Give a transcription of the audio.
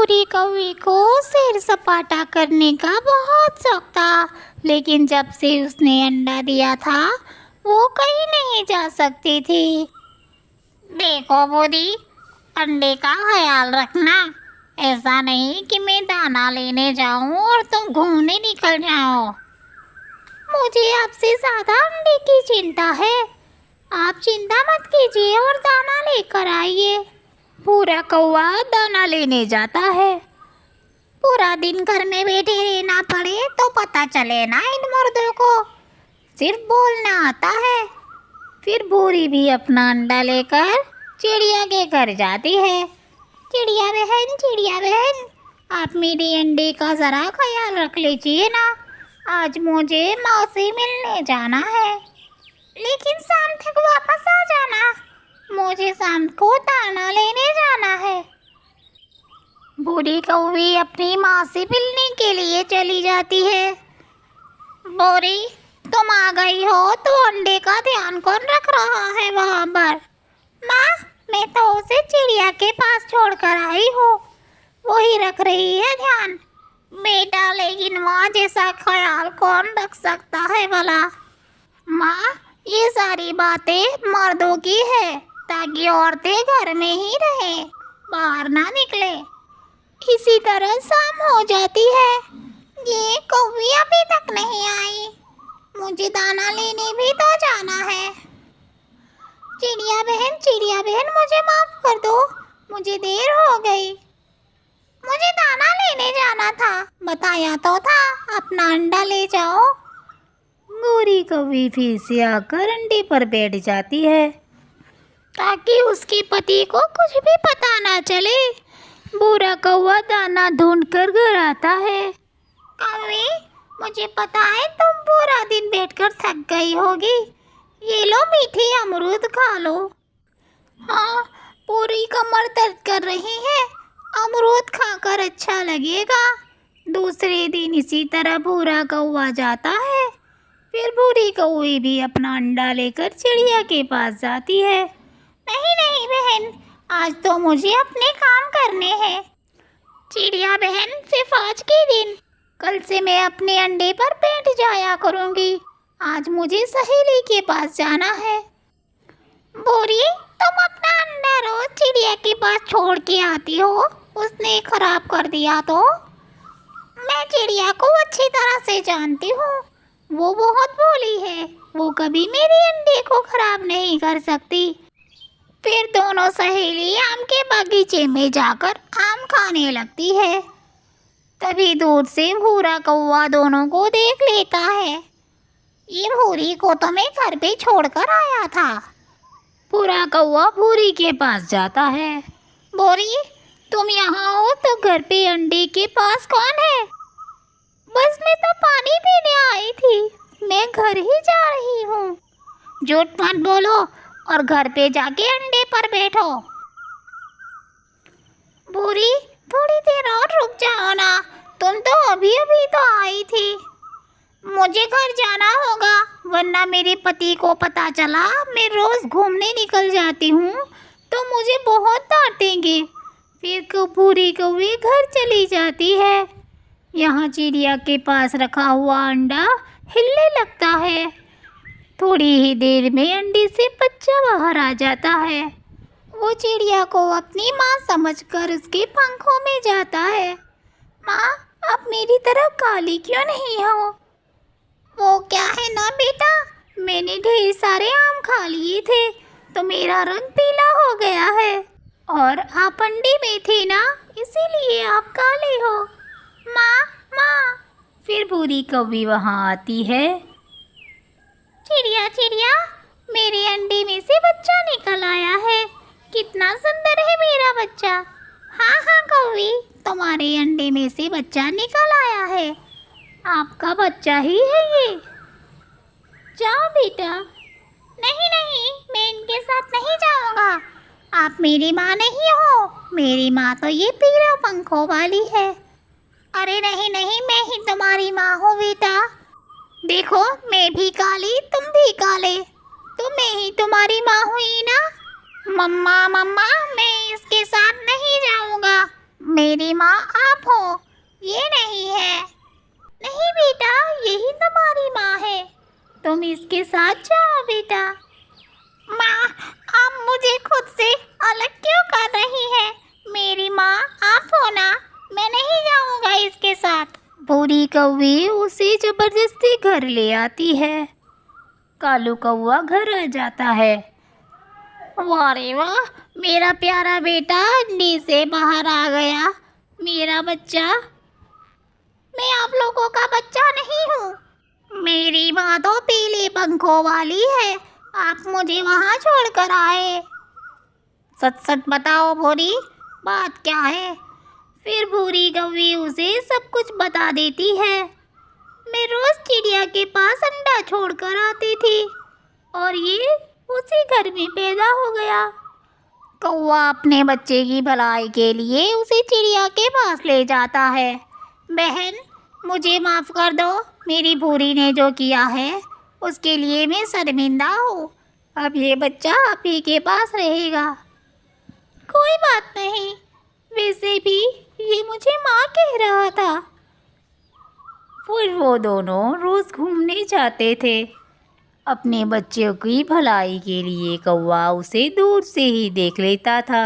बूढ़ी कौवी को सैर सपाटा करने का बहुत शौक था, लेकिन जब से उसने अंडा दिया था वो कहीं नहीं जा सकती थी। देखो बूढ़ी, अंडे का ख्याल रखना। ऐसा नहीं कि मैं दाना लेने जाऊं और तुम घूमने निकल जाओ। मुझे आपसे ज्यादा अंडे की चिंता है। आप चिंता मत कीजिए और दाना लेकर आइए। पूरा कौवा दाना लेने जाता है। पूरा दिन घर में बैठे रहना पड़े तो पता चले ना इन मुर्दों को, सिर्फ बोलना आता है। फिर बूढ़ी भी अपना अंडा लेकर चिड़िया के घर जाती है। चिड़िया बहन, आप मेरे अंडे का ज़रा ख्याल रख लीजिए ना। आज मुझे माँ से मिलने जाना है, लेकिन शाम तक वापस आ जाना। मुझे शाम को दाना लेने जाना है। बूढ़ी कौवी अपनी माँ से मिलने के लिए चली जाती है। बूढ़ी, तुम आ गई हो तो अंडे का ध्यान कौन रख रहा है वहाँ पर? माँ, मैं तो उसे चिड़िया के पास छोड़कर आई हूँ, वही रख रही है ध्यान। बेटा, लेकिन माँ जैसा ख्याल कौन रख सकता है भला? माँ, ये सारी बातें मर्दों की है, ताकि औरतें घर में ही रहें, बाहर ना निकले। इसी तरह शाम हो जाती है। ये कौवी अभी तक नहीं आई। मुझे दाना लेने भी तो जाना है। चिड़िया बहन, मुझे माफ कर दो, मुझे देर हो गई। मुझे दाना लेने जाना था, बताया तो था। अपना अंडा ले जाओ। बूढ़ी कौवी फिर से आकर अंडे पर बैठ जाती है, ताकि उसके पति को कुछ भी पता ना चले। बूढ़ा कौवा दाना ढूंढकर घर आता है। कौवी, मुझे पता है तुम पूरा दिन बैठकर थक गई होगी। ये लो मीठी अमरूद खा लो। हाँ, पूरी कमर दर्द कर रही है, अमरूद खाकर अच्छा लगेगा। दूसरे दिन इसी तरह बूढ़ा कौवा जाता है। फिर बूढ़ी कौवी भी अपना अंडा लेकर चिड़िया के पास जाती है। नहीं बहन, आज तो मुझे अपने काम करने हैं। चिड़िया बहन, सिर्फ आज के दिन, कल से मैं अपने अंडे पर बैठ जाया करूंगी। आज मुझे सहेली के पास जाना है। बूढ़ी, तुम अपना अंडा रोज चिड़िया के पास छोड़ के आती हो, उसने खराब कर दिया तो? मैं चिड़िया को अच्छी तरह से जानती हूँ, वो बहुत भोली है, वो कभी मेरे अंडे को खराब नहीं कर सकती। फिर दोनों सहेली आम के बगीचे में जाकर आम खाने लगती है। तभी दूर से भूरा कौवा दोनों को देख लेता है। ये भूरी को तो मैं घर पे छोड़कर आया था। भूरा कौवा भूरी के पास जाता है। भूरी, तुम यहाँ हो तो घर पे अंडे के पास कौन है? बस मैं तो पानी पीने आई थी, मैं घर ही जा रही हूँ। झूठ मत बोलो और घर पे जाके अंडे पर बैठो। भूरी, थोड़ी देर और रुक जाओ ना, तुम तो अभी अभी तो आई थी। मुझे घर जाना होगा, वरना मेरे पति को पता चला मैं रोज घूमने निकल जाती हूँ तो मुझे बहुत डांटेंगे। फिर भूरी कौवी घर चली जाती है। यहाँ चिड़िया के पास रखा हुआ अंडा हिलने लगता है। थोड़ी ही देर में अंडे से बच्चा बाहर आ जाता है। वो चिड़िया को अपनी माँ समझकर उसके पंखों में जाता है। माँ, आप मेरी तरह काली क्यों नहीं हो? वो क्या है ना बेटा, मैंने ढेर सारे आम खा लिए थे तो मेरा रंग पीला हो गया है, और आप अंडे में थे ना, इसीलिए आप काले हो। माँ। फिर बूढ़ी कौवी वहाँ आती है। चिड़िया, मेरे अंडे में से बच्चा निकल आया है। कितना सुंदर है मेरा बच्चा। हाँ कौवी, तुम्हारे अंडे में से बच्चा निकल आया है, आपका बच्चा ही है ये। जाओ बेटा। नहीं, मैं इनके साथ नहीं जाऊंगा। आप मेरी माँ नहीं हो, मेरी माँ तो ये पीले पंखों वाली है। अरे नहीं, मैं ही तुम्हारी माँ हूँ बेटा। देखो, मैं भी काली, तुम भी काले, तो मैं ही तुम्हारी माँ हुई ना। मम्मा, मैं इसके साथ नहीं जाऊंगा, मेरी माँ आप हो, ये नहीं है। नहीं बेटा, यही तुम्हारी माँ है, तुम इसके साथ जाओ बेटा। माँ, आप मुझे खुद से अलग क्यों कर रही है? मेरी माँ आप हो ना, मैं नहीं जाऊँगा इसके साथ। बूढ़ी कौवी उसे जबरदस्ती घर ले आती है। कालू कौवा घर आ जाता है। वाह रे वाह, मेरा प्यारा बेटा अंडे से बाहर आ गया। मेरा बच्चा, मैं आप लोगों का बच्चा नहीं हूँ। मेरी माँ तो पीले पंखों वाली है, आप मुझे वहाँ छोड़कर आए। सच सच बताओ भूरी, बात क्या है? फिर भूरी कौवी उसे सब कुछ बता देती है। मैं रोज चिड़िया के पास अंडा छोड़कर आती थी और ये उसी घर में पैदा हो गया। कौवा अपने बच्चे की भलाई के लिए उसे चिड़िया के पास ले जाता है। बहन, मुझे माफ़ कर दो, मेरी भूरी ने जो किया है उसके लिए मैं शर्मिंदा हूँ। अब ये बच्चा आप ही के पास रहेगा। कोई बात नहीं, वैसे भी ये मुझे माँ कह रहा था। फिर वो दोनों रोज़ घूमने जाते थे। अपने बच्चों की भलाई के लिए कौवा उसे दूर से ही देख लेता था।